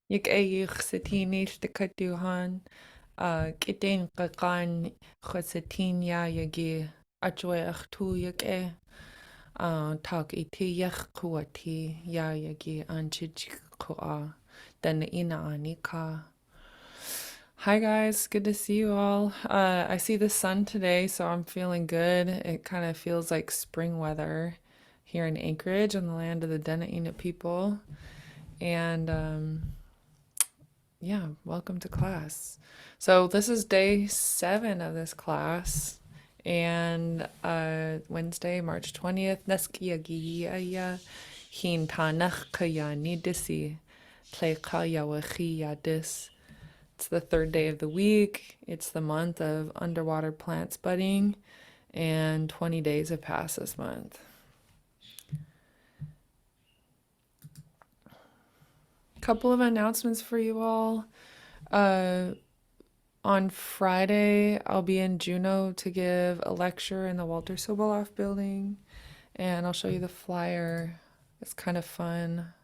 Yik ayuch satinish the katuhan, kitin kakan chosatinya yagi achweach tu yik tak iti yach kuati ya yagi anchich kua, then ina anika. Hi guys, good to see you all. I see the sun today, so I'm feeling good. It kind of feels like spring weather here in Anchorage on the land of the Dena'ina people. And yeah, welcome to class. So this is day 7 of this class, and Wednesday, March 20th, Neskiyagiya Hin Tanach Kaya Nidisi Tlekaya Yadis. It's the 3rd day of the week. It's the month of underwater plants budding, and 20 days have passed this month. Couple of announcements for you all. On Friday, I'll be in Juneau to give a lecture in the Walter Soboleff building, and I'll show you the flyer. It's kind of fun.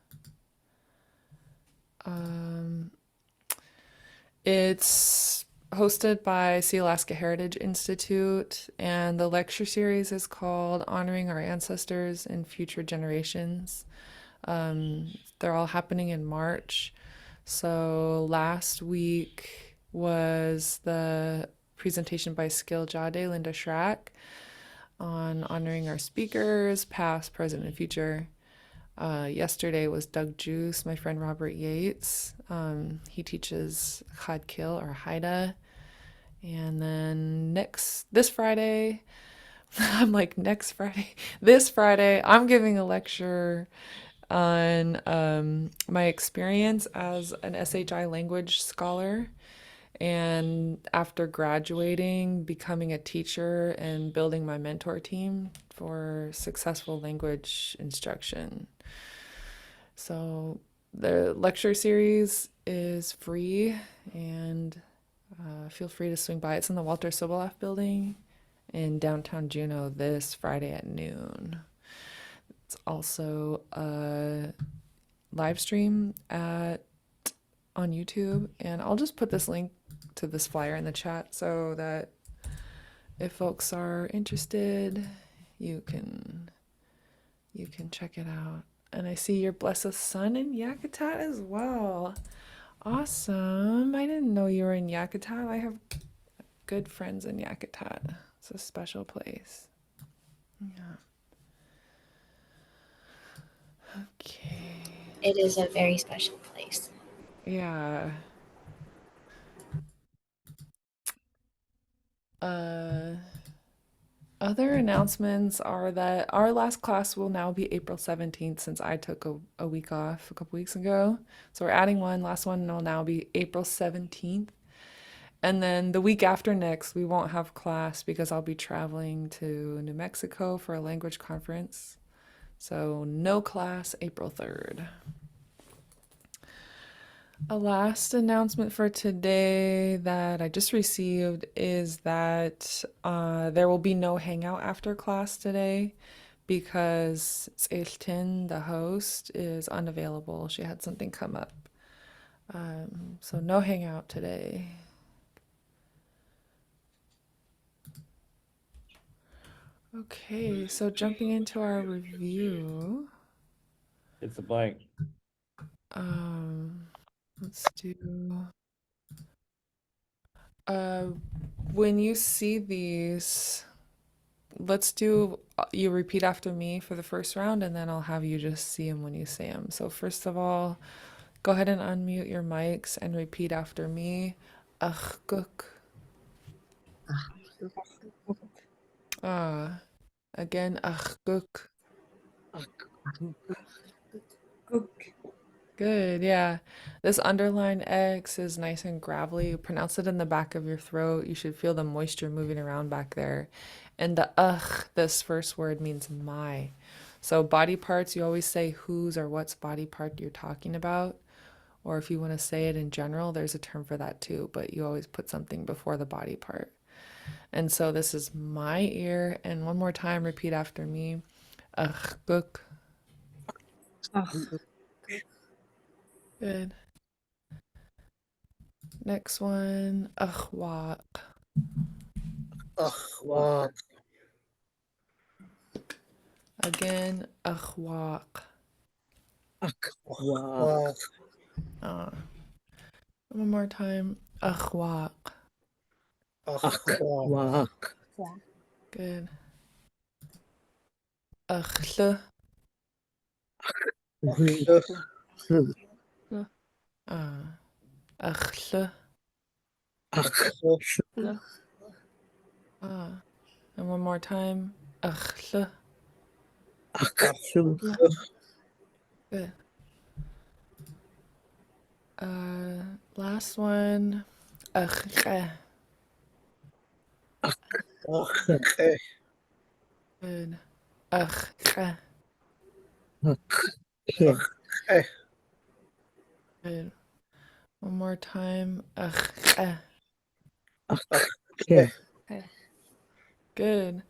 It's hosted by Sea Alaska Heritage Institute, and the lecture series is called Honoring Our Ancestors and Future Generations. They're all happening in March. So last week was the presentation by Skill Jade, Linda Schrack, on honoring our speakers, past, present, and future. Yesterday was Doug Juice, my friend Robert Yates. He teaches Chad Kill or Haida. And then this Friday, I'm like, next Friday, this Friday, I'm giving a lecture on my experience as an SHI language scholar. And after graduating, becoming a teacher and building my mentor team for successful language instruction. So the lecture series is free, and feel free to swing by. It's in the Walter Soboleff building in downtown Juneau this Friday at noon. It's also a live stream on YouTube, and I'll just put this link to this flyer in the chat so that if folks are interested, you can check it out. And I see your blessed son in Yakutat as well. Awesome. I didn't know you were in Yakutat. I have good friends in Yakutat. It's a special place. Yeah. Okay. It is a very special place. Yeah. Other announcements are that our last class will now be April 17th since I took a week off a couple weeks ago. So we're adding one. Last one will now be April 17th. And then the week after next, we won't have class because I'll be traveling to New Mexico for a language conference. So no class April 3rd. A last announcement for today that I just received is that there will be no hangout after class today because Seiltin, the host, is unavailable. She had something come up. So no hangout today. Okay, so jumping into our review. It's a blank. Let's do when you see these, let's do you repeat after me for the first round, and then I'll have you just see them when you say them. So first of all, go ahead and unmute your mics and repeat after me. Achguk. Again, achguk. Good, yeah. This underline X is nice and gravelly. You pronounce it in the back of your throat. You should feel the moisture moving around back there. And the this first word means my. So body parts, you always say whose or what's body part you're talking about. Or if you want to say it in general, there's a term for that too, but you always put something before the body part. And so this is my ear. And one more time, repeat after me. Achguk. Good. Next one, achwaq. Achwaq. Again, achwaq. Achwaq. One more time, achwaq. Achwaq. Good. Achle. Achle. And one more time, achle. Good. Last one, achche. Good. Achche. Good. One more time, achche. Good.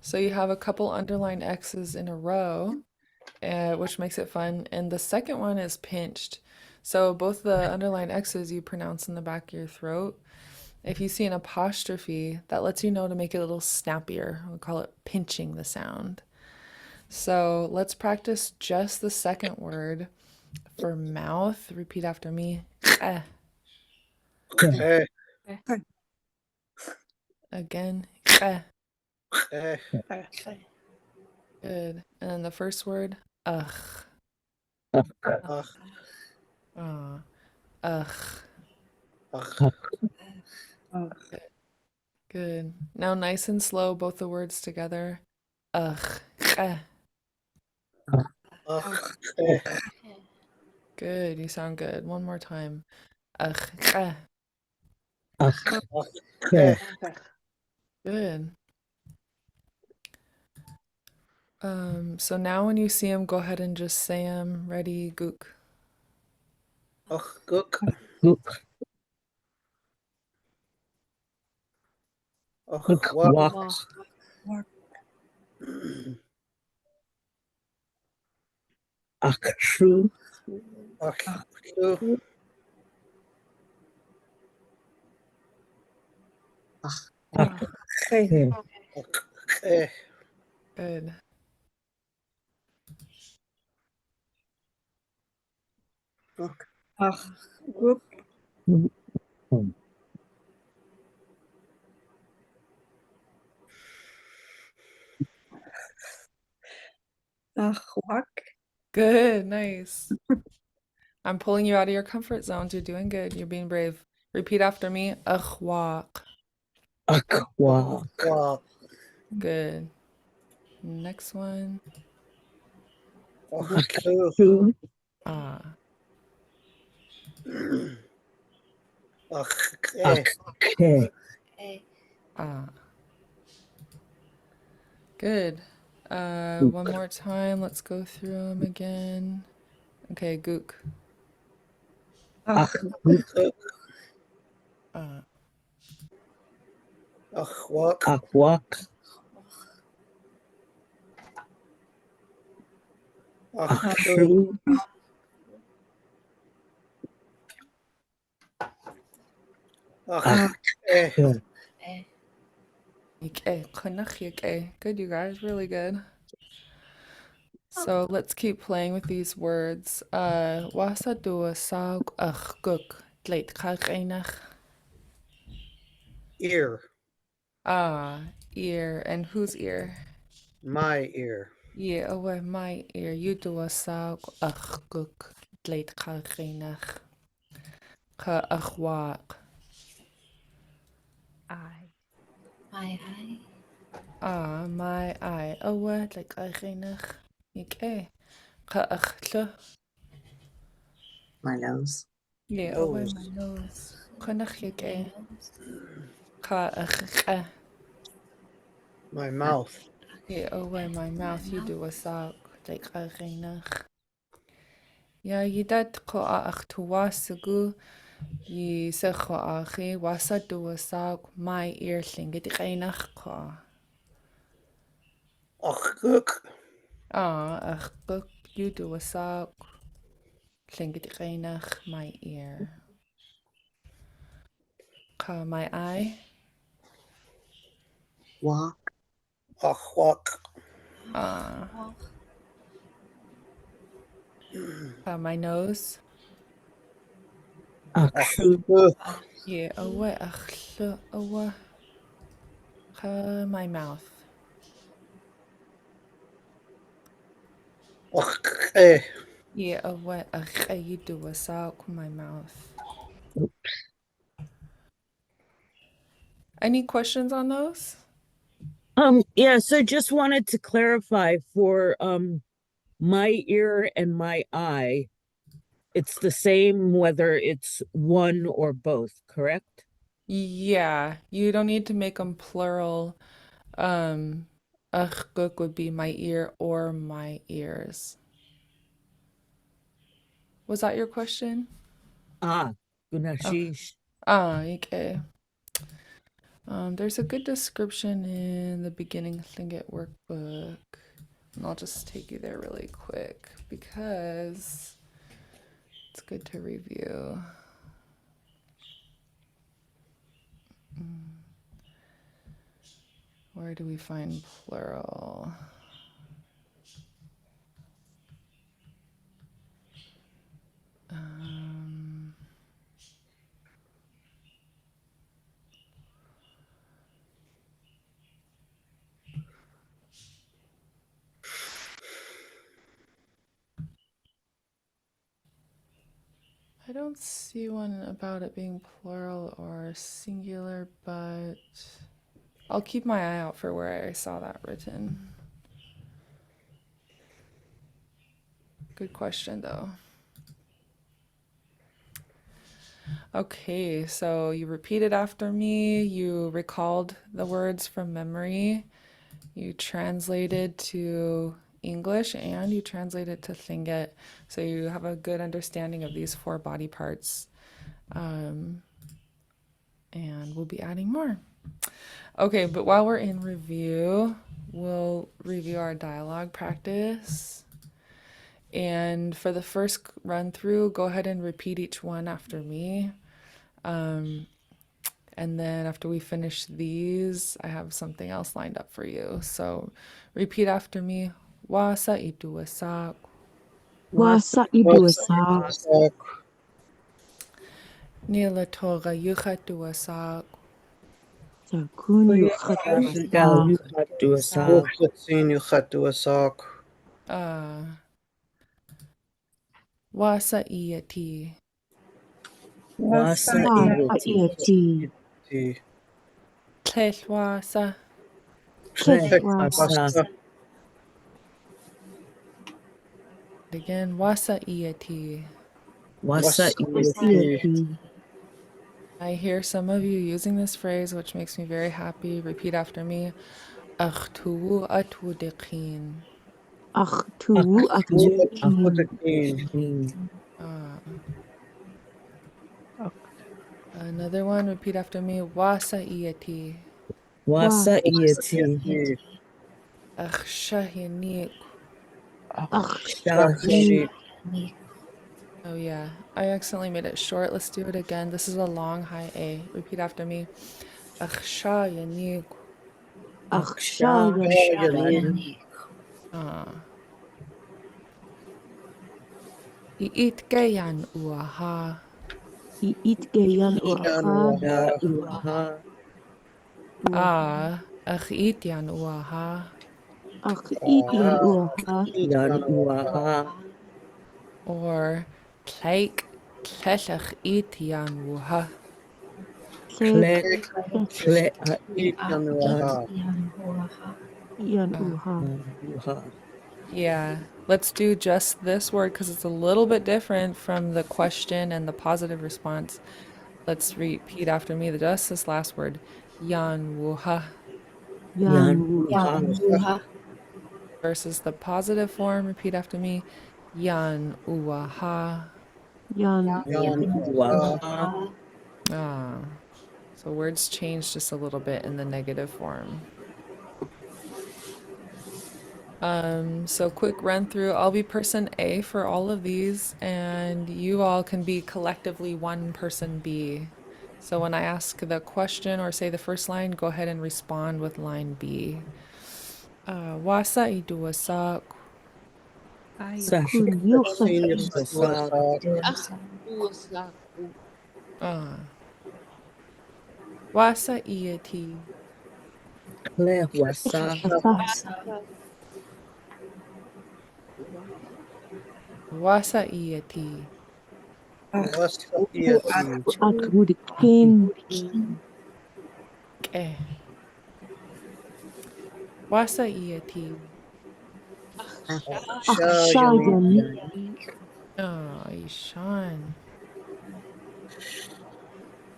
So you have a couple underlined X's in a row, which makes it fun. And the second one is pinched. So both the underlined X's you pronounce in the back of your throat. If you see an apostrophe, that lets you know to make it a little snappier. We call it pinching the sound. So let's practice just the second word for mouth. Repeat after me. Again. Good. And then the first word, ugh. Ugh. Good. Now nice and slow, both the words together. Ugh. Good. You sound good. One more time. Ugh. Good. So now when you see them, go ahead and just say them. Ready, gook. Akshu. Good. Good. Nice. I'm pulling you out of your comfort zones. You're doing good. You're being brave. Repeat after me. Achwaq. Good. Next one. Ah. Ah. Good. One more time. Let's go through them again. Okay, gook. Ah. Achwaq. Akshu. Good, you guys. Really good. So let's keep playing with these words. Wasa dua saug gook. Dleit kach. Ear. Ear. And whose ear? My ear. Yeah, oh, my ear. You do a saug gook. Dleit kach. Ka achwaq. My eye. My eye. Oh, what? Like kach. Okay. Ka achlo. My nose. Yeah, oh, my nose. Kanach My yake. nose. Ka achka. My mouth. Yeah, oh, my mouth. You do a saug. Like kach. Ja, jidat ko ach tuwasagu. Yi se ko achi. Wasa do a saug. My ear singit keinach ko. Achguk. Ach book. You do a saug. Singit keinach. My ear. my eye, Walk. Walk. Walk. my nose, Akshu. yeah, my mouth, yeah, you do a sock, my mouth. Any questions on those? Yeah, so just wanted to clarify for my ear and my eye, it's the same whether it's one or both, correct? Yeah, you don't need to make them plural. Guk would be my ear or my ears. Was that your question? Ah, Gunashish. Okay. There's a good description in the beginning Tlingit workbook. And I'll just take you there really quick because it's good to review. Where do we find plural? I don't see one about it being plural or singular, but I'll keep my eye out for where I saw that written. Good question, though. Okay, so you repeated after me, you recalled the words from memory, you translated to English, and you translated to Tlingit, so you have a good understanding of these 4 body parts. And we'll be adding more. Okay, but while we're in review, we'll review our dialogue practice. And for the first run through, go ahead and repeat each one after me. And then after we finish these, I have something else lined up for you. So repeat after me. Wasa itu wasak. Wasa Walk. Nila toga yuchatu wasak. Sakunu Wuklatsin yuchatuasak. Wasa iyati. Wasa Iti. Tlech wasa. Wasa. Again, wasa iyati. Wasa Iti. I hear some of you using this phrase, which makes me very happy. Repeat after me. Achtu atu deqin. Wuklatsin. Another one, repeat after me. Wasa iyati. Wasa Iti. Akshahinik. Shahini. Oh yeah, I accidentally made it short. Let's do it again. This is a long high A. Repeat after me. Akshahinik. Iitgayan uaha. Achitian uaha. Or Tlaik tlellach itian wuha. Yeah, let's do just this word because it's a little bit different from the question and the positive response. Let's repeat after me just this last word. Yan wuha versus the positive form. Repeat after me. Yan uaha. So words change just a little bit in the negative form. So quick run through. I'll be person A for all of these, and you all can be collectively one person B. So when I ask the question or say the first line, go ahead and respond with line B. Wasa iduwasak. Sa Kulyusa. sa Usaku. Wasa iati. klewasa Wasa iati. Aturikin. Ke. Wasa iati. Akshayan. Ishan.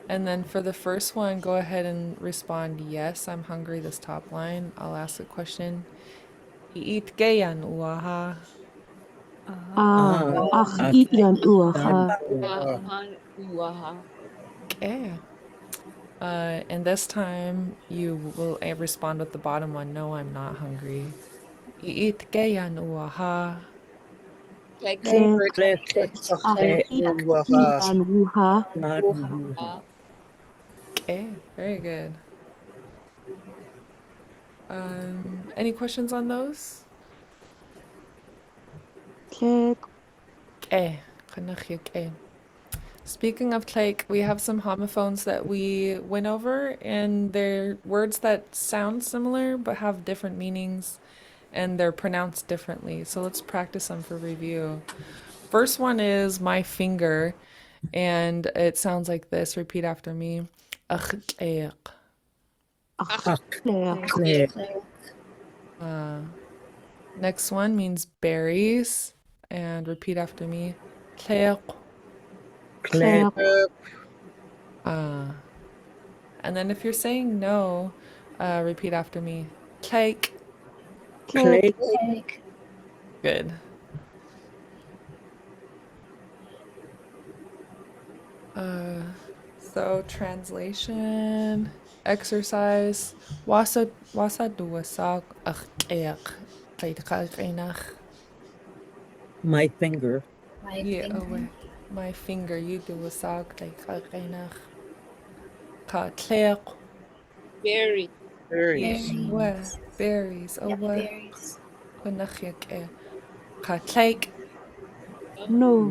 And then for the first one, go ahead and respond, yes, I'm hungry, this top line. I'll ask a question. Iit gayan uaha. Iyan uaha. Ahan uaha. Ke. And this time you will respond with the bottom one, no, I'm not hungry. Iit gayan uaha. Kek Iyan uha. uha. Ke. Very good. Any questions on those? Kek. Ke. Kanachya ke. Speaking of tlake, we have some homophones that we went over, and they're words that sound similar but have different meanings, and they're pronounced differently. So let's practice them for review. First one is my finger, and it sounds like this. Repeat after me. Akhqeq. Klek. Next one means berries, and repeat after me. Tleq. Klek. And then if you're saying no, repeat after me. Tlake. Klek. Good. So translation, exercise. Wasa duwasak akhqeq. Qaitqalqinach. my finger Yeah, oh wait. My finger, you duwasak qaitqalqinach. Ka tleq. Berry. Yeah, wa berries. Oh wa kunachyak. Ka tlake. No.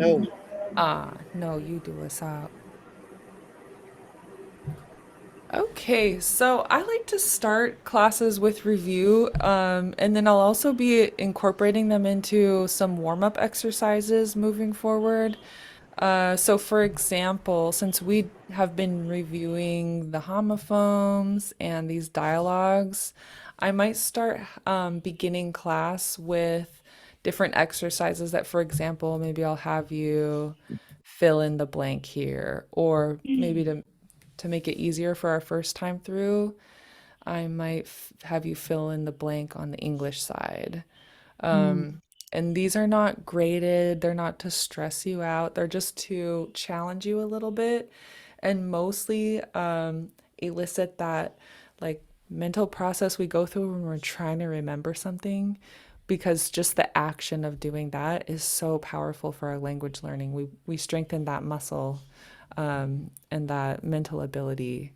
No, you duwasak. Okay, so I like to start classes with review, and then I'll also be incorporating them into some warm-up exercises moving forward. So for example, since we have been reviewing the homophones and these dialogues, I might start beginning class with different exercises that, for example, maybe I'll have you fill in the blank here, or maybe to make it easier for our first time through, I might have you fill in the blank on the English side. And these are not graded, they're not to stress you out, they're just to challenge you a little bit and mostly elicit that like mental process we go through when we're trying to remember something because just the action of doing that is so powerful for our language learning. We strengthen that muscle and that mental ability.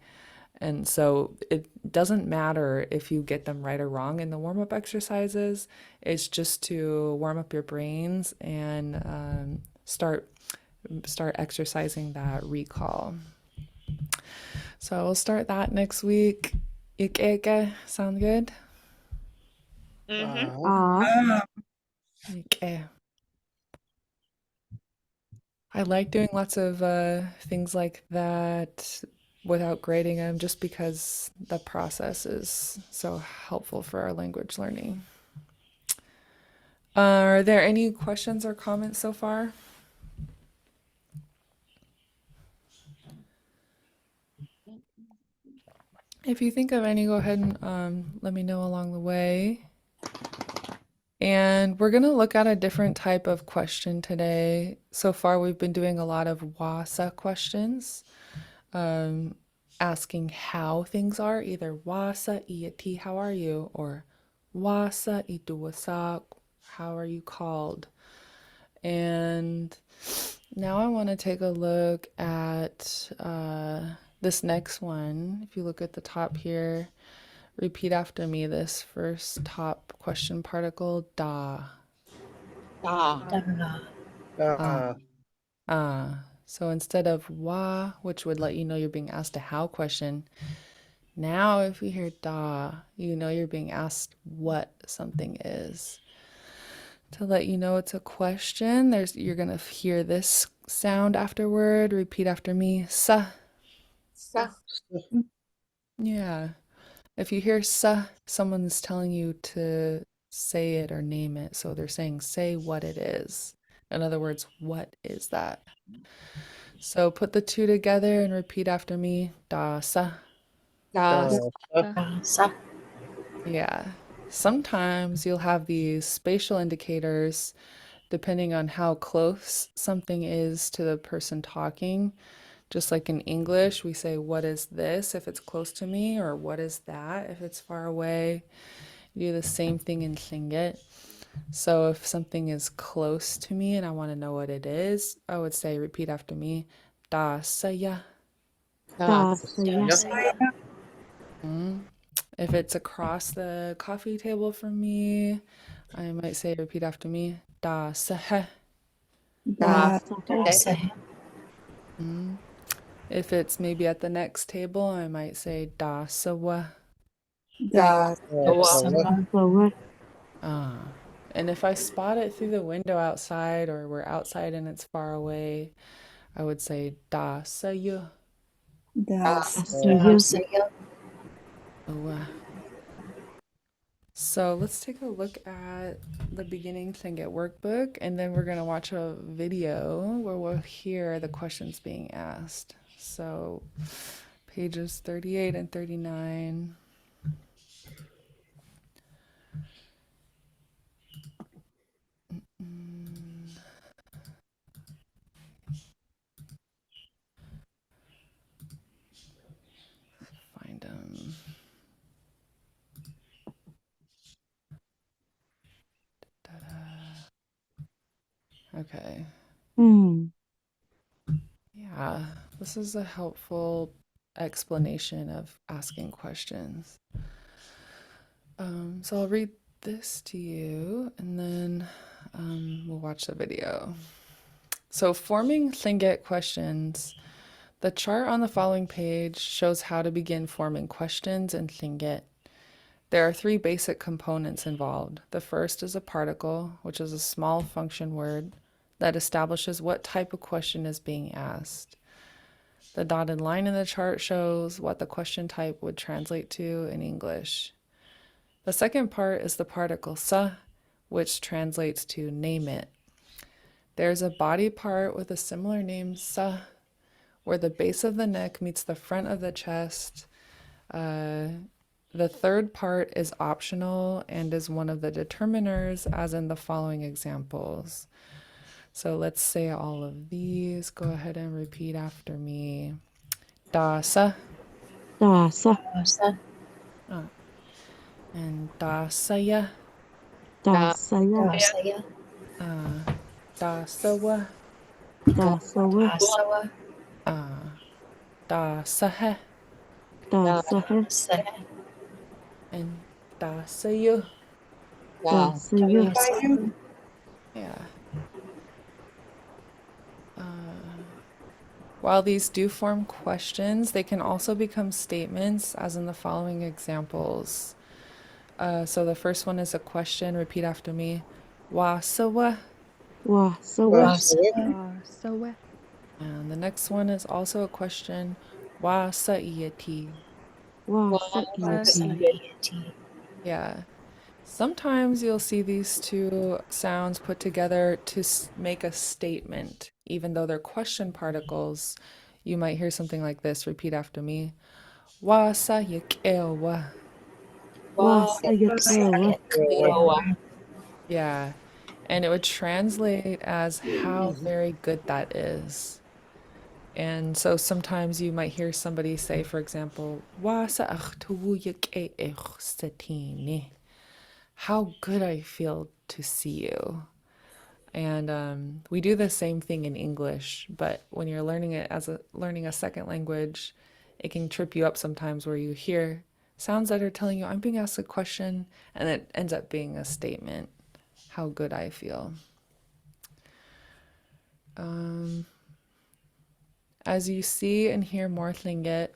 And so it doesn't matter if you get them right or wrong in the warm up exercises. It's just to warm up your brains and start exercising that recall. So we'll start that next week. Ikeke, sound good? Mm-hmm. Ike. I like doing lots of things like that without grading them just because the process is so helpful for our language learning. Are there any questions or comments so far? If you think of any, go ahead and let me know along the way. And we're going to look at a different type of question today. So far, we've been doing a lot of WASA questions, asking how things are, either WASA iati, how are you? Or WASA ituwasak, how are you called? And now I want to take a look at This next one, if you look at the top here, repeat after me this first top question particle, da. Da. Ah. Ah. So instead of wa, which would let you know you're being asked a how question, now if you hear da, you know you're being asked what something is. To let you know it's a question, you're gonna hear this sound afterward. Repeat after me, sa. Sa. Yeah. If you hear sa, someone's telling you to say it or name it. So they're saying, say what it is. In other words, what is that? So put the two together and repeat after me, da sa. Da. Yeah. Sometimes you'll have these spatial indicators depending on how close something is to the person talking. Just like in English, we say, what is this if it's close to me, or what is that if it's far away. You do the same thing in Tlingit. So if something is close to me and I want to know what it is, I would say, repeat after me, da saya. Da. Mm. If it's across the coffee table from me, I might say, repeat after me, da sahe. Da. Mm. If it's maybe at the next table, I might say, da sawa. Da. Ah. And if I spot it through the window outside, or we're outside and it's far away, I would say, da sayu. Da. Owa. So let's take a look at the beginning Tlingit workbook, and then we're going to watch a video where we'll hear the questions being asked. So pages 38 and 39. Find them. Okay. Yeah, this is a helpful explanation of asking questions. So I'll read this to you and then we'll watch the video. So forming Tlingit questions. The chart on the following page shows how to begin forming questions in Tlingit. There are three basic components involved. The first is a particle, which is a small function word that establishes what type of question is being asked. The dotted line in the chart shows what the question type would translate to in English. The second part is the particle sa, which translates to name it. There's a body part with a similar name sa, where the base of the neck meets the front of the chest. The third part is optional and is one of the determiners, as in the following examples. So let's say all of these. Go ahead and repeat after me. Da sa. And da saya. Da. Da sawa. Da sahe. Da. And da sayu. Da. Yeah. While these do form questions, they can also become statements, as in the following examples. So the first one is a question. Repeat after me. Wa sawa. And the next one is also a question. Wa sa'iyati. Yeah. Sometimes you'll see these two sounds put together to make a statement. Even though they're question particles, you might hear something like this. Repeat after me. Wa sa'yikewa. Yeah. And it would translate as how very good that is. And so sometimes you might hear somebody say, for example, "Wa sa'akhtuwuyike'ikh satini." How good I feel to see you. And we do the same thing in English, but when you're learning it as learning a second language, it can trip you up sometimes where you hear sounds that are telling you, I'm being asked a question, and it ends up being a statement, how good I feel. As you see and hear more Tlingit,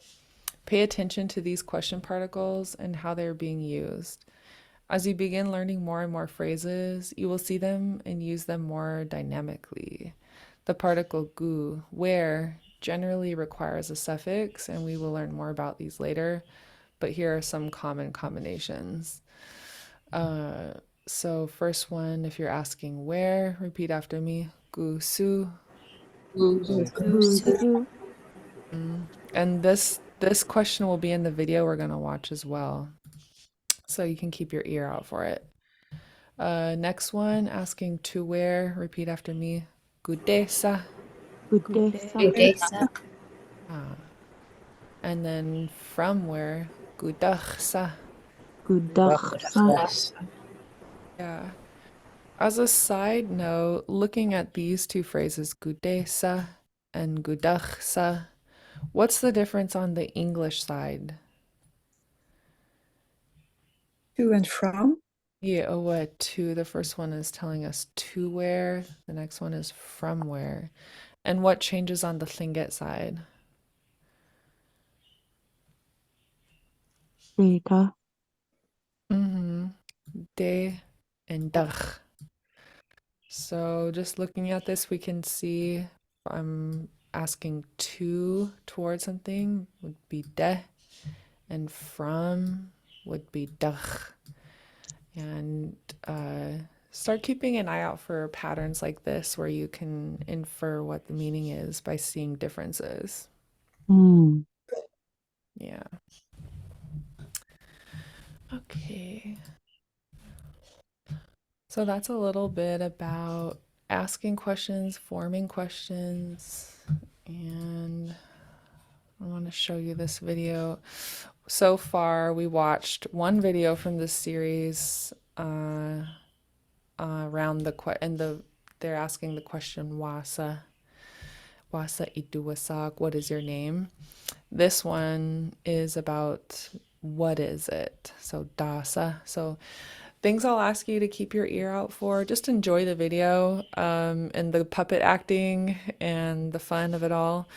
pay attention to these question particles and how they're being used. As you begin learning more and more phrases, you will see them and use them more dynamically. The particle gu, where, generally requires a suffix, and we will learn more about these later, but here are some common combinations. So first one, if you're asking where, repeat after me, gu su. Gusu. And this question will be in the video we're gonna watch as well, so you can keep your ear out for it. Next one, asking to where, repeat after me, gudesa. Gudesa. And then from where, gudachsa. Gudachsa. Yeah. As a side note, looking at these two phrases, gudesa and gudachsa, what's the difference on the English side? To and from. Yeah, oh, what to? The first one is telling us to where, the next one is from where. And what changes on the Tlingit side? Data. De and dach. So just looking at this, we can see I'm asking to towards something would be de, and from would be dach. And start keeping an eye out for patterns like this where you can infer what the meaning is by seeing differences. Yeah. Okay. So that's a little bit about asking questions, forming questions, and I want to show you this video. So far, we watched one video from this series around they're asking the question wasa itu wasak, what is your name? This one is about what is it? So dasa. So things I'll ask you to keep your ear out for. Just enjoy the video and the puppet acting and the fun of it all.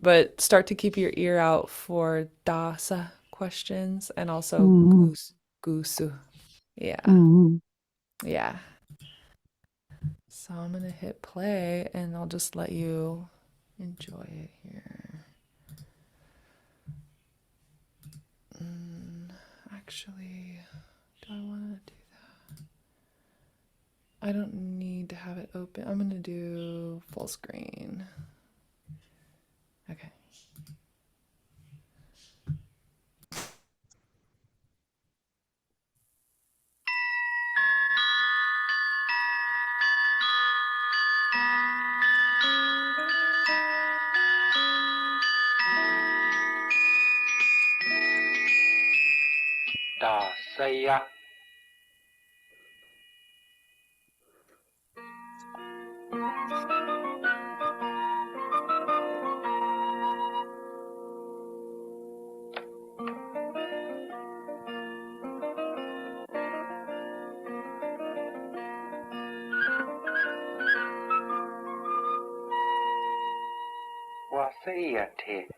But start to keep your ear out for dasa questions and also gusu. Yeah. Yeah. So I'm going to hit play and I'll just let you enjoy it here. Actually, do I want to do that? I don't need to have it open. I'm going to do full screen. Okay. Da saya wasiyate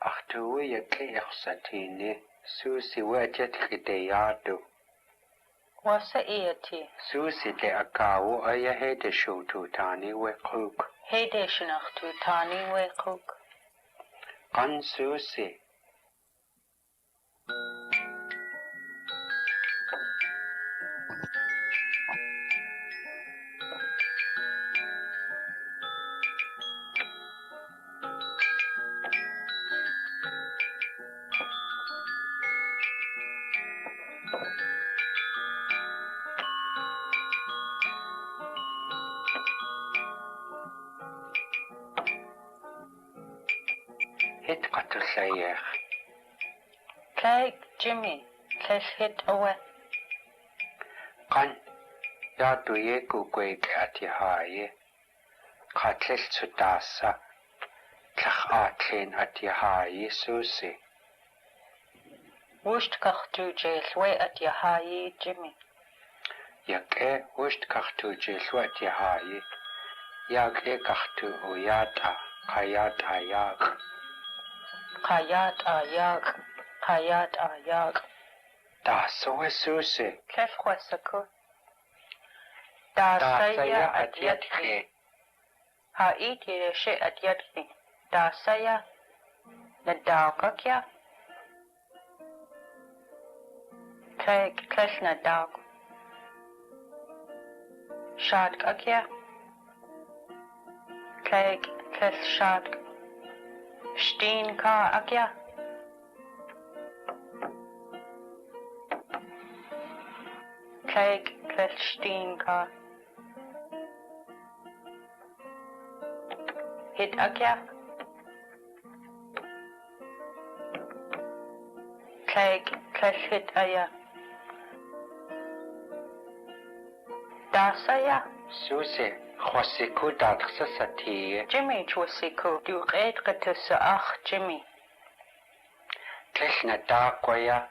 achtuya kliarsatini susi wajet kideyadu Wasa'iyati, susi le akawo ayahede shututani wekuk heyde shinachtu tani wekuk, kan susi hit katusayer Clegg Jimmy, Clegg hit away, kan yaduye kukweke atihaye katles sudasa tlach aatlen at yahayi Susie. Wust kachtu jelwe at yahayi Jimmy. Yak wust kachtu jelwe at yahayi. Yak kachtu uyata kayata yak. Kayat ayak. Kayat ayak. Da soe Susie. Klef kwasaku. Da saya at yadki. Ha iti reshe at yadki. Da saya. Nadauka kya. Klesh nadauk. Shad kakya. Klesh shad. Steen ka akya. Klesh steen ka. Hit akya. Klesh hit aya. Dasaya. Susie, khwasiku dadksa sati. Jimmy chwasiku. Du red katasa ach Jimmy. Tlech na dakwaya.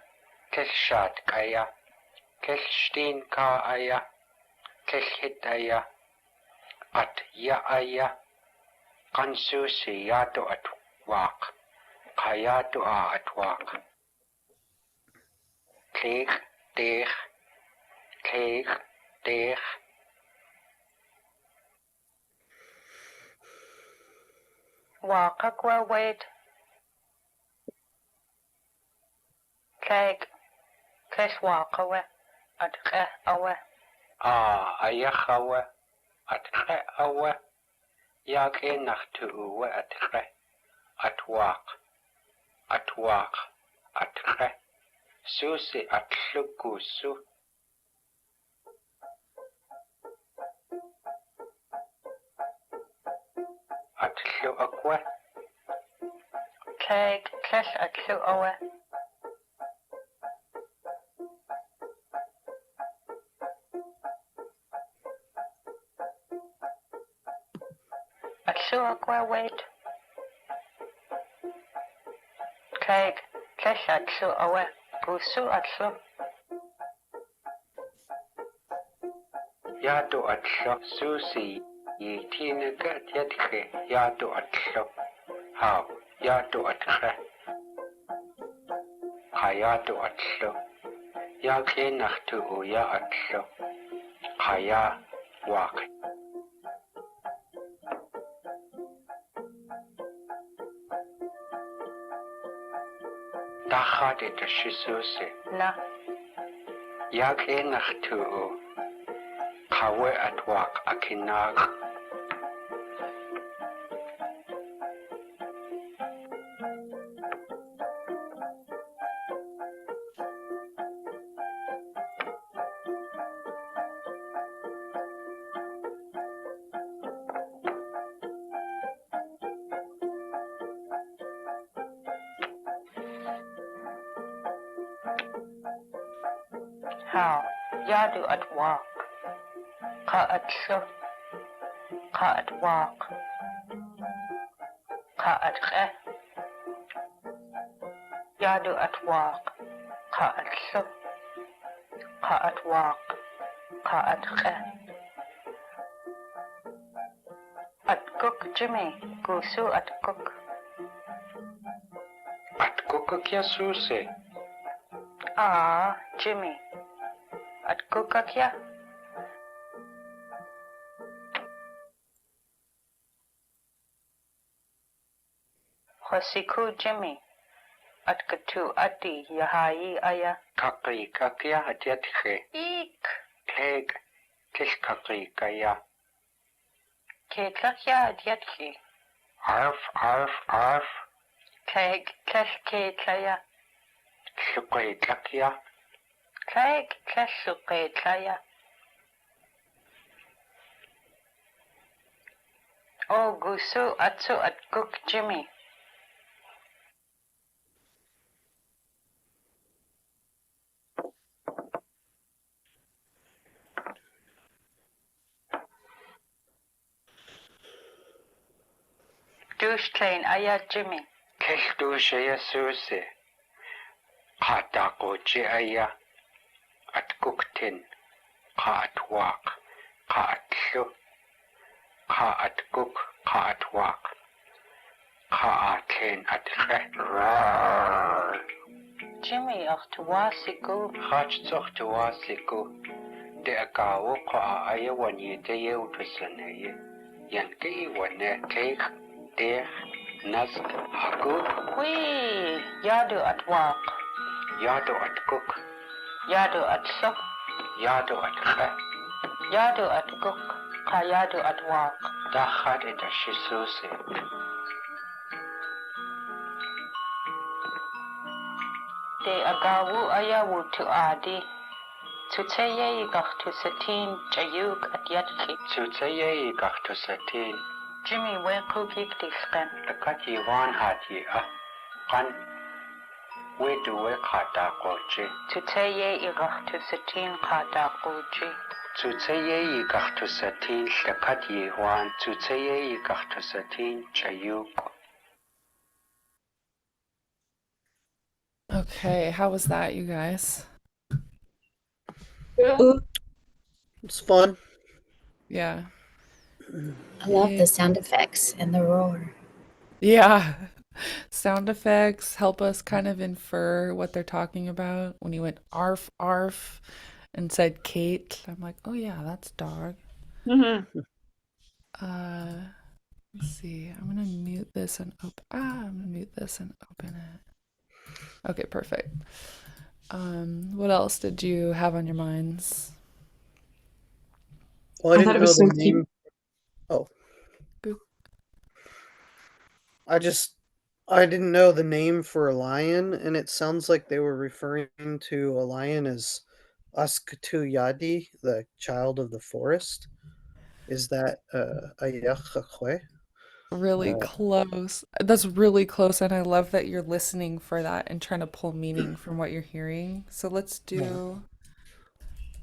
Tlech shad kaya. Tlech steen ka aya. Tlech hit aya. At ya aya. Kan Susie yato at wak. Kayato a at wak. Tleg, deg. Tleg, deg. Wakakwa wait. Klesh wakawe. At awe. Ayachawe. At awe. Yak nachtu uwe at At wak. At wak. At Susie at lugusu. At lu akwe. Klesh at lu awe. At lu akwa wait. Klesh at lu awe. Gusu at lu. Yato at lu. Susie. Yi tinaga at yadke. Yato at lu. How? Yato at Kayato at lu. Yak nachtu uya at lu. Kaya wak. Dachat et Susie. Na. Yak nachtu u. Kawe at wak akinag. How? Yadu at walk. Ka at lu. Ka at walk. Ka at Yadu at walk. Ka at lu. Ka at walk. Ka at At cook Jimmy. Gusu at cook. At kukakya Susie. Jimmy. At kukakya. Khwasiku Jimmy. At katu ati yahayi aya. Kakri kakya at yadke. Eek. Teg. Tish kakri kaya. Ketlakya at yatki. Arf, arf, arf. Klesh ketlaya. Lukwe kakya. Klesh ketlaya. Oh, gusu atsu at cook Jimmy. Dushtrain aya Jimmy. Kehdushaya Susi. Katakochi aya. At kuktin. Ka at wak. Ka at lu. Ka at kuk. Ka at wak. Ka aten at re. Jimmy of Tuwasiku. Hachzoch tuwasiku. De agawo ka aya wanyite ye utusaneye. Yanki wane keik. De. Nast. Haku. Wee. Yadu at walk. Yado at kuk. Yadu at suck. Yado at re. Yadu at cook. Kayadu at walk. Dachat et ashisusi. De agawu ayawu tu adi. Tuteye igach tu satin jayuk at yatki. Tsutsaye igachtu satin. Jimmy weku gigdiskan. Takati wan hati a. Kan. Weduwe kata kochi. Tuteye igach tu satin kadakuji. Tsutsaye igachtu satin. Takati wan. Tsutsaye igachtu satin. Chayuk. Okay, how was that, you guys? It's fun. Yeah. I love the sound effects and the roar. Yeah. Sound effects help us kind of infer what they're talking about. When you went arf, arf, and said Kate, I'm like, oh yeah, that's dog. Let's see. I'm gonna mute this and open. I'm gonna mute this and open it. Okay, perfect. What else did you have on your minds? Well, I I thought didn't it know was the so cute. name. Oh, Good. I didn't know the name for a lion, and it sounds like they were referring to a lion as Askatu Yadi, the child of the forest. Is that Ayachakwe? Really Uh, close. That's really close, and I love that you're listening for that and trying to pull meaning from what you're hearing. So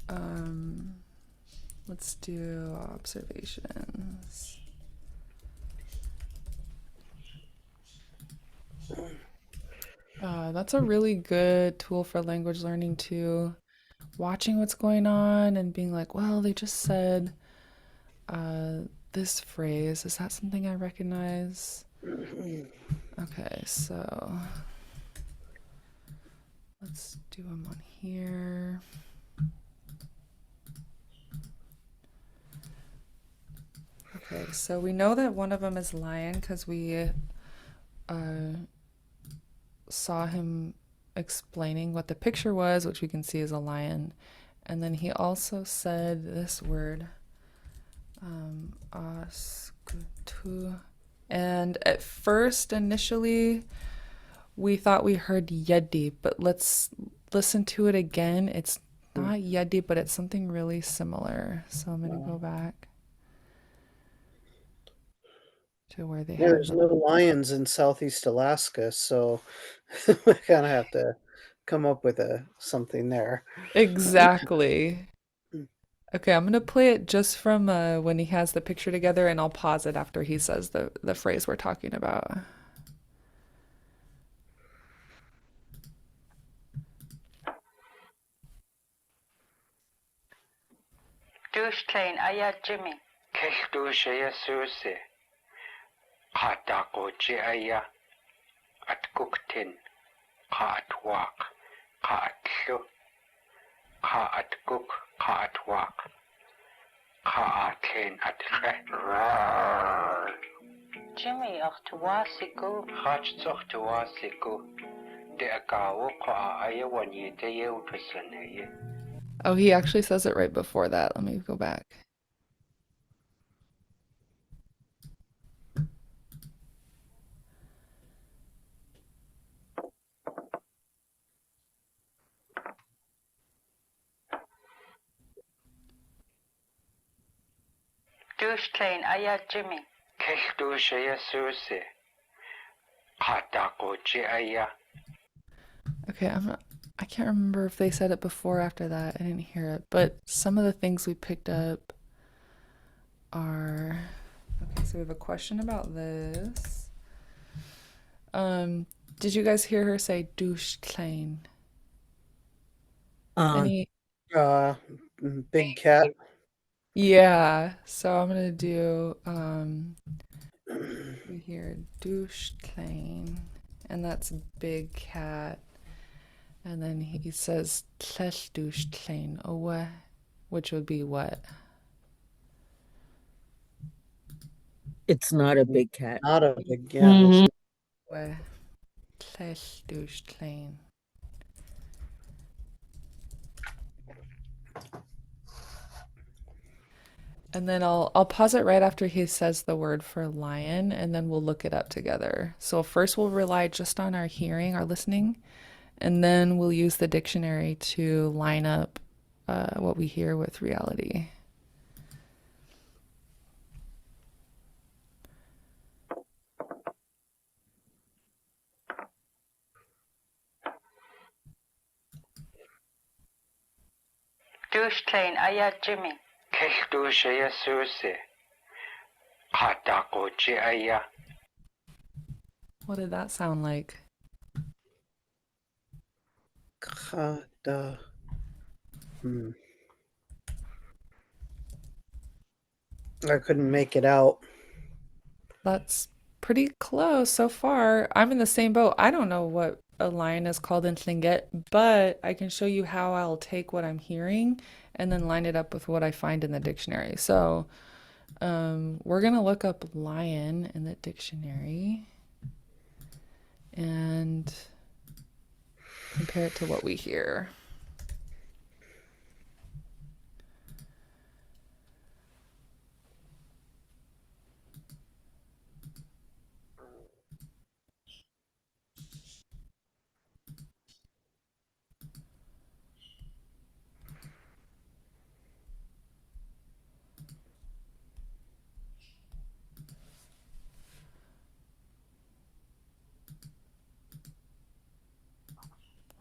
um let's do observations. That's a really good tool for language learning too. Watching what's going on and being like, well, they just said this phrase. Is that something I recognize? Okay, so let's do them on here. Okay, so we know that one of them is lion because we saw him explaining what the picture was, which we can see is a lion. And then he also said this word, askutu. And at first, initially, we thought we heard yedi, but let's listen to it again. It's not yedi, but it's something really similar. So I'm going to go back to where they have There's no lions in Southeast Alaska, so we kind of have to come up with something there. Exactly. Okay, I'm gonna play it just from when he has the picture together, and I'll pause it after he says the phrase we're talking about. Dushtrain aya Jimmy. Kehdushaya Susi. Katakochi aya. At kuktin. Ka at wak. Ka at lu. Ka at kuk. Ka at wak. Ka aten at re. Jimmy of Tuwasiku. Hachzoch tuwasiku. De agawo ka aya wanyite ye utusaneye. Oh, he actually says it right before that. Let me go back. Dushtrain aya Jimmy. Kehdushaya Susi. Katakochi aya. Okay, I can't remember if they said it before or after that. I didn't hear it, but some of the things we picked up are okay. So we have a question about this. Did you guys hear her say douche klein? Uh, Any? Uh, big cat. Yeah. So I'm gonna do we hear douche klein, and that's big cat. And then he says tlell douche klein owe, which would be what? it's not a big cat. Not a big, yeah, that's Owe. Tlell douche klein. And then I'll pause it right after he says the word for lion, and then we'll look it up together. So first we'll rely just on our hearing, our listening, and then we'll use the dictionary to line up what we hear with reality. Douche clean aya Jimmy. Kech dusha Susie. Hatakochi aya. What did that sound like? Kada. I couldn't make it out. That's pretty close so far. I'm in the same boat. I don't know what a lion is called in Tlingit, but I can show you how I'll take what I'm hearing and then line it up with what I find in the dictionary. So we're gonna look up lion in the dictionary and compare it to what we hear.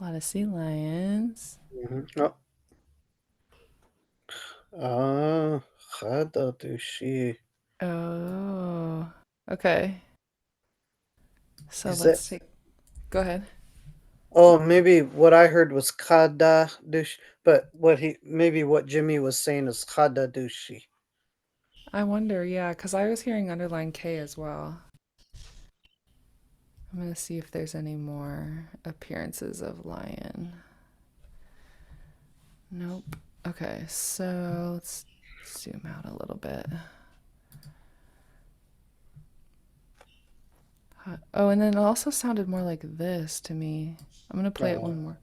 A lot of sea lions. Oh. Ah, Kada dushi. Oh, okay. So Is let's it? take, go ahead. Oh, maybe what I heard was Kada dushi, but what Jimmy was saying is Kada dushi. I wonder, yeah, because I was hearing underline K as well. I'm gonna see if there's any more appearances of lion. Nope. Okay, so let's zoom out a little bit. Oh, and then it also sounded more like this to me. I'm gonna play it one more.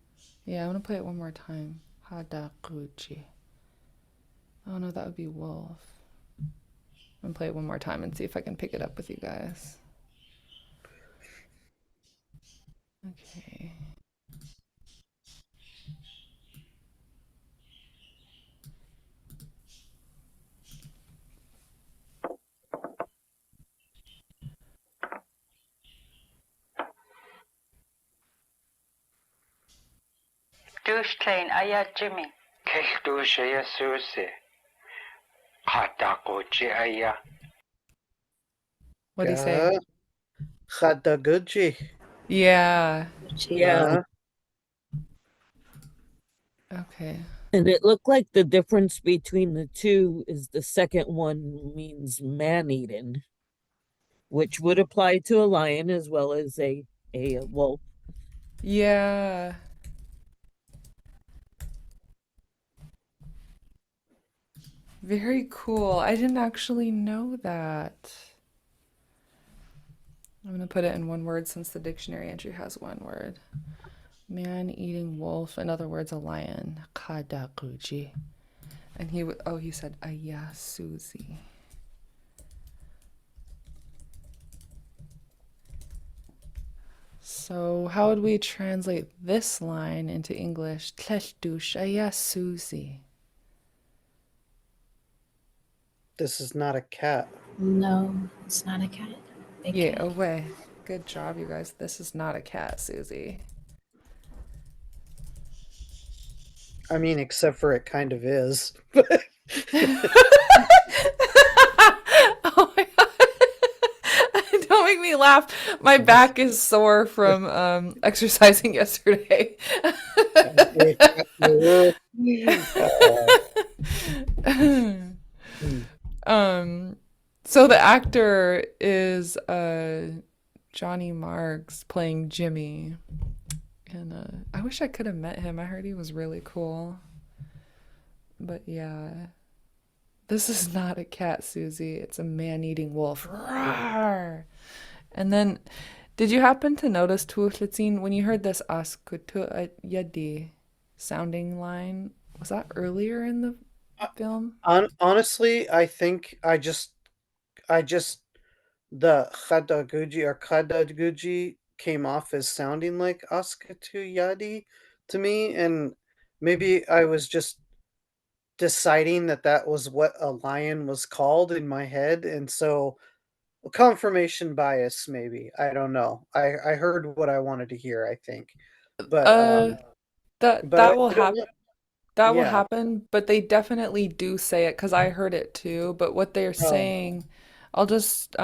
Yeah, I'm gonna play it one more time. Hadakuchi. Oh no, that would be wolf. I'm gonna play it one more time and see if I can pick it up with you guys. Okay. Douche clean aya Jimmy. Kech dusha Susie. Hatakochi aya. What do you say? Kada guji. Yeah. Yeah. Okay. And it looked like the difference between the two is the second one means man-eaten, which would apply to a lion as well as a wolf. Yeah. Very cool. I didn't actually know that. I'm going to put it in one word since the dictionary entry has one word. Man-eating wolf, in other words, a lion. Kadakuji. And he said ayasuzi. So how would we translate this line into English? Tleshdush ayasuzi. This is not a cat. No, it's not a cat. Big Yeah, cat. away. Good job, you guys. This is not a cat, Susie. I mean, except for it kind of is. Oh my god. Don't make me me laugh. My back is sore from exercising yesterday. Hmm. So the actor is Johnny Marks playing Jimmy. And I wish I could have met him. I heard he was really cool. But yeah. This is not a cat, Susie. It's a man-eating wolf. Roar! And then, did you happen to notice, Tuulitzin, when you heard this askutu yadi sounding line, was that earlier in the film? Honestly, I think I just the Khadaguji or Kadaguji came off as sounding like Askatuyadi to me, and maybe I was just deciding that that was what a lion was called in my head, and so confirmation bias, maybe. I don't know. I heard what I wanted to hear, I think, but Uh, that but that will I don't happen. know. That will Yeah. happen, but they definitely do say it because I heard it too. But what they're Oh. saying, I'll just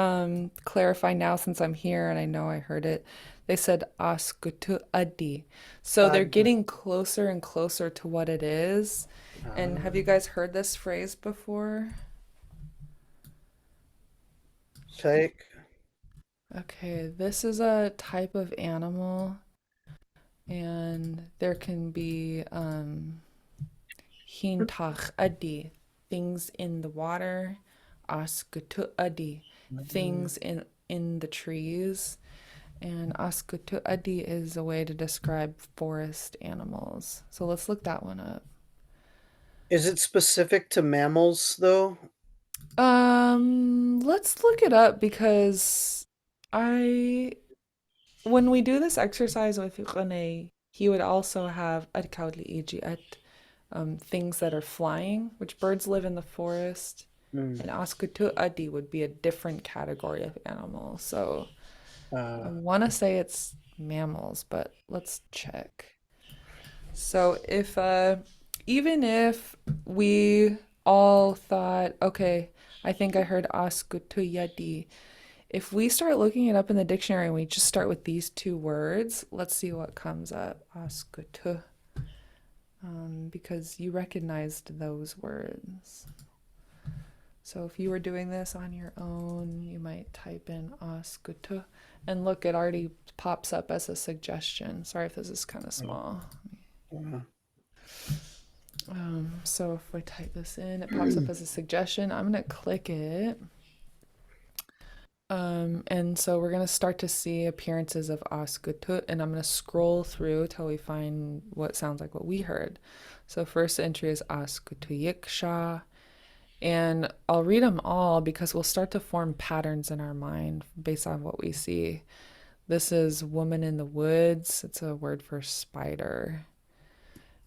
clarify now since I'm here and I know I heard it. They said askutu adi. So they're Ad. getting closer and closer to what it is. And have you guys heard this phrase before? Take. Okay, this is a type of animal, and there can be hintach adi, things in the water, askutu adi, things in the trees, and askutu adi is a way to describe forest animals. So let's look that one up. Is it specific to mammals though? Let's look it up because I when we do this exercise with Rene, he would also have things that are flying, which birds live in the forest, Hmm. and askutu adi would be a different category of animal. So I Uh, want to say it's mammals, but let's check. So if even if we all thought, okay, I think I heard askutu yadi. If we start looking it up in the dictionary and we just start with these two words, let's see what comes up. Askutu. Because you recognized those words. So if you were doing this on your own, you might type in askutu. And look, it already pops up as a suggestion. Sorry if this is kind of small. uh, So if I type this in, it pops up as a suggestion. I'm going to click it. And so we're gonna start to see appearances of Asgutut, and I'm gonna scroll through till we find what sounds like what we heard. So first entry is Asgutuyiksha, and I'll read them all because we'll start to form patterns in our mind based on what we see. This is woman in the woods. It's a word for spider.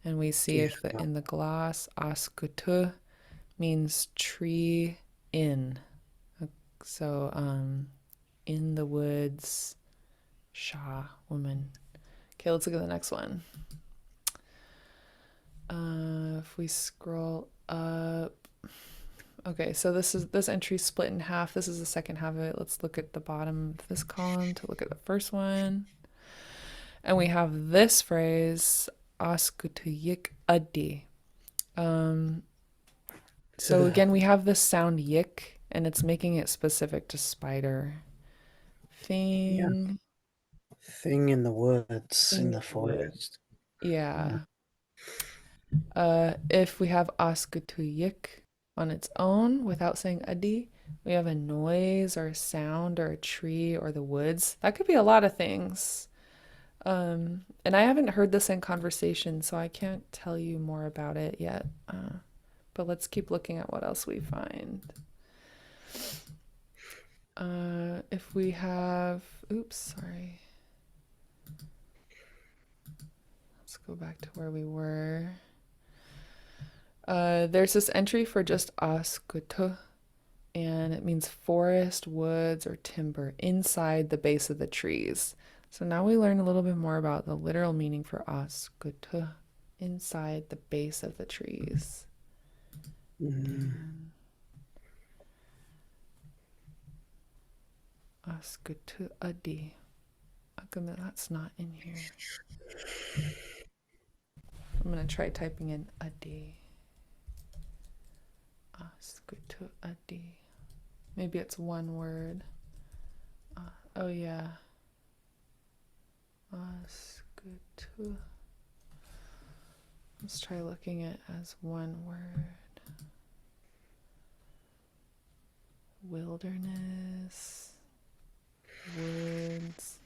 And we see yeah. if in the gloss, Asgutu means tree in. So, in the woods, Shah, woman. Okay, let's look at the next one. If we scroll up, okay, so this entry split in half. This is the second half of it. Let's look at the bottom of this column to look at the first one. And we have this phrase, askutuyik adi. So again, we have this sound yik, and it's making it specific to spider. Yeah. Thing. Thing in the woods, Thing in in the the woods. forest. Yeah. If we have askutuyik on its own without saying adi, we have a noise or a sound or a tree or the woods. That could be a lot of things. And I haven't heard this in conversation, so I can't tell you more about it yet. But let's keep looking at what else we find. If we have, oops, sorry. Let's go back to where we were. There's this entry for just askutu, and it means forest, woods, or timber inside the base of the trees. So now we learn a little bit more about the literal meaning for askutu, inside the base of the trees. Mm. Askutu adi. How come that's not in here? I'm gonna try typing in adi. Askutu adi. Maybe it's one word. Oh yeah. Askutu. Let's try looking at it as one word. Wilderness. Woods.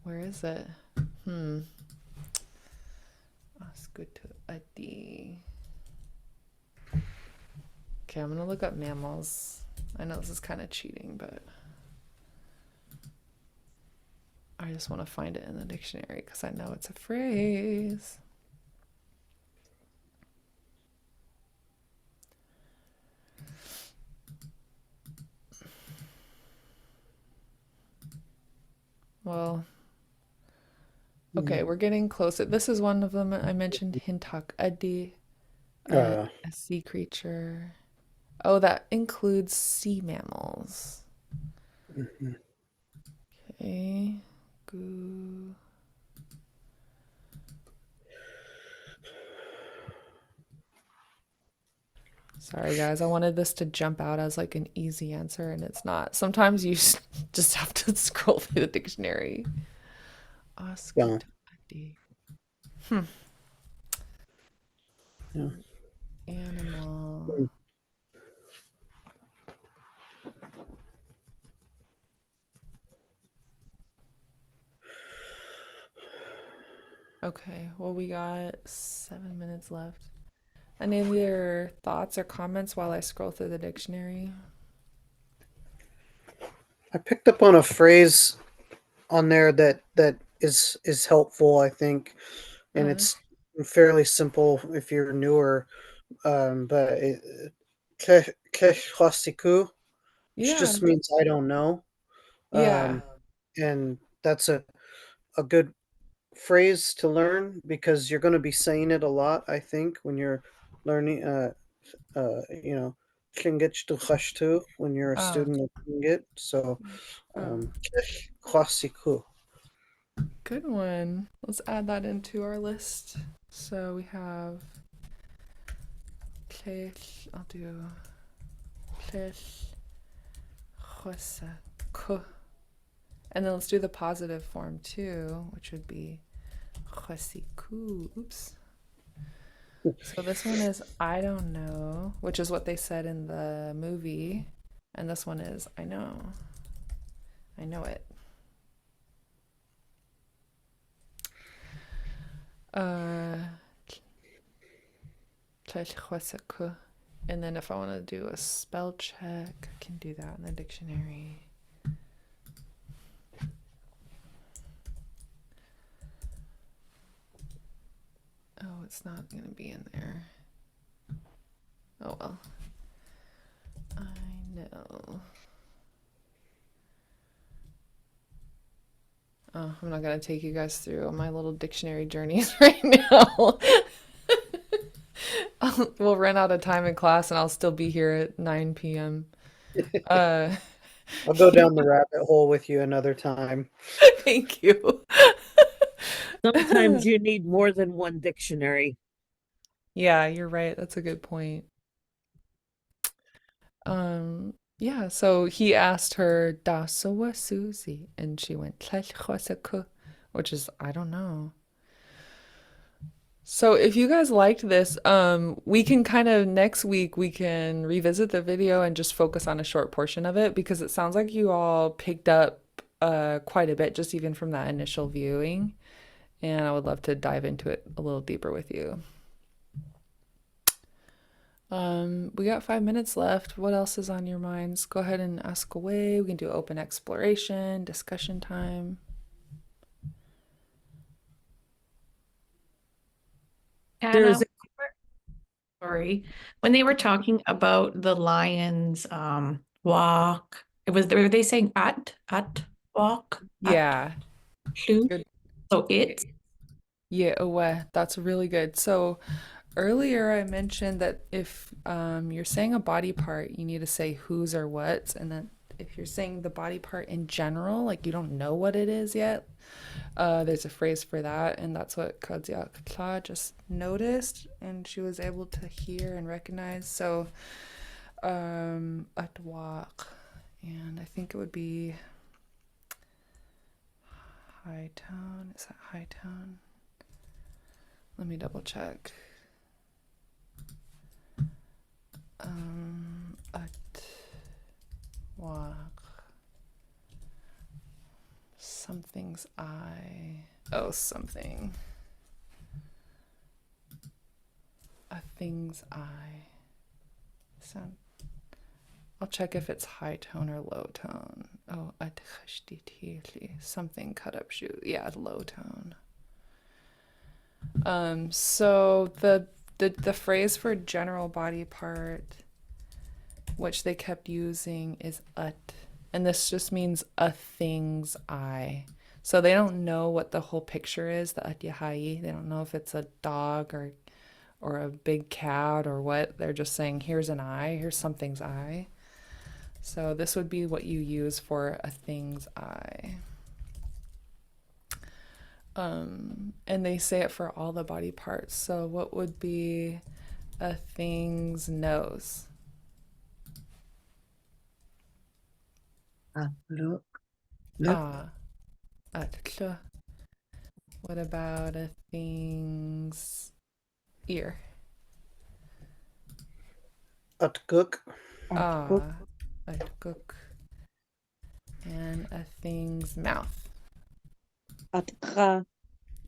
Where is it? Askutu adi. Okay, I'm gonna look up mammals. I know this is kind of cheating, but I just want to find it in the dictionary because I know it's a phrase. Well, okay, we're getting closer. This is one of them. I mentioned Hintak Adi, a sea creature. Oh, that includes sea mammals. Okay. Goo. Sorry, guys. I wanted this to jump out as like an easy answer, and it's not. Sometimes you just have to scroll through the dictionary. Yeah. Yeah. Animal. Okay, well, we got 7 minutes left. Any of your thoughts or comments while I scroll through the dictionary? I picked up on a phrase on there that is helpful, I think, and it's fairly simple if you're newer. But kehwasiku, which Yeah. just means I don't know. Yeah. And that's a good phrase to learn because you're going to be saying it a lot, I think, when you're learning you know, Shingich to Khashtu when you're a student of Shingit. So Kwasiku. Good one. Let's add that into our list. So we have Klesh. I'll do Klesh Khosaku. And then let's do the positive form too, which would be Khosiku. Oops. So this one is I don't know, which is what they said in the movie. And this one is I know. I know it. And then if I want to do a spell check, I can do that in the dictionary. Oh, it's not going to be in there. Oh well. I know. Oh, I'm not going to take you guys through my little dictionary journeys right now. We'll run out of time in class and I'll still be here at 9 p.m. I'll go down the rabbit hole with you another time. Thank you. Sometimes you need more than one dictionary. Yeah, you're right. That's a good point. Yeah, so he asked her, Dasowa Susie, and she went, "Tlelchosaku," which is, I don't know. So if you guys liked this, we can kind of next week we can revisit the video and just focus on a short portion of it because it sounds like you all picked up quite a bit just even from that initial viewing, and I would love to dive into it a little deeper with you. We got 5 minutes left. What else is on your minds? Go ahead and ask away. We can do open exploration, discussion time. There's Hannah, sorry, when they were talking about the lions walk, were they saying at walk? Yeah. At, Good. so it's Yeah, that's really good. So Earlier, I mentioned that if you're saying a body part, you need to say whose or what's, and then if you're saying the body part in general, like you don't know what it is yet, there's a phrase for that, and that's what Kadzia Kla just noticed, and she was able to hear and recognize. So, atwaq, and I think it would be high tone. Is that high tone? Let me double check. Atwaq. Something's I. Oh, something. A thing's I. Sound. I'll check if it's high tone or low tone. Oh, something cut up shoe. Yeah, low tone. So the phrase for general body part, which they kept using, is ut, and this just means a thing's eye. So they don't know what the whole picture is, the atyahai. They don't know if it's a dog or a big cat or what. They're just saying, here's an eye, here's something's eye. So this would be what you use for a thing's eye. And they say it for all the body parts. So what would be a thing's nose? Look. Ah, atl. What about a thing's ear? Atkuk. Ah, atkuk. And a thing's mouth. Atka.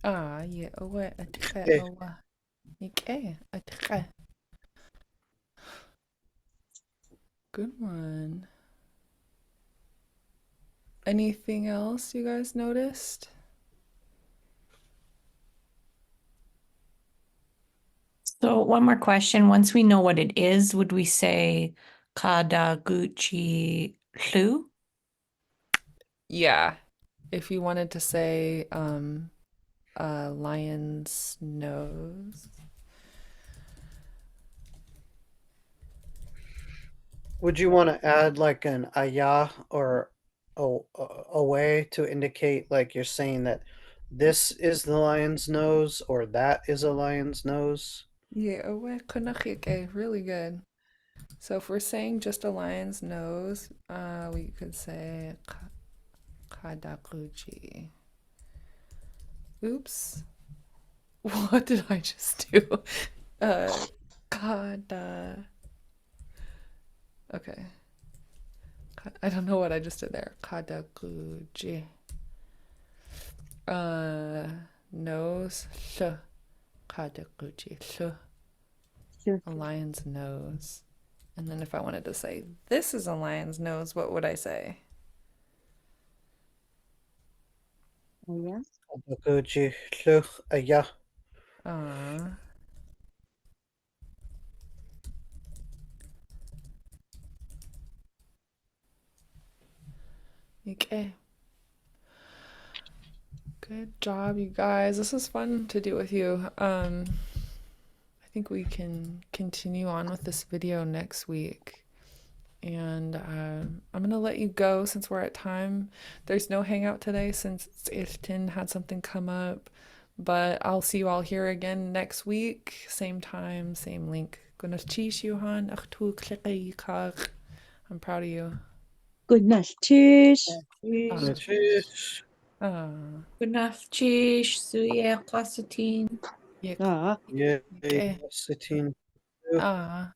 Ah, yeah, owa, atka, Eh. owa. Ike, atka. Good one. Anything else you guys noticed? So one more question. Once we know what it is, would we say Kadaguchi Lu? Yeah. If you wanted to say a lion's nose. Would you want to add like an ayah or a way to indicate like you're saying that this is the lion's nose or that is a lion's nose? Yeah, owe konachike, really good. So if we're saying just a lion's nose, we could say kadakuchi. Oops. What did I just do? Kada. Okay. I don't know what I just did there. Kadakuji. Nose. Sh. Kadakuji. Sh. A lion's nose. And then if I wanted to say, this is a lion's nose, what would I say? Yes. Abakuji, luch, ayah. Ah. Okay. Good job, you guys. This was fun to do with you. I think we can continue on with this video next week. And I'm gonna let you go since we're at time. There's no hangout today since Iftin had something come up. But I'll see you all here again next week. Same time, same link. I'm proud of you. Good night. Cheers. Tschüss. Ah. Good enough. Chish, Suya, Klasatin. Yeah. Ah. Yeah, Okay. sitting. Ah.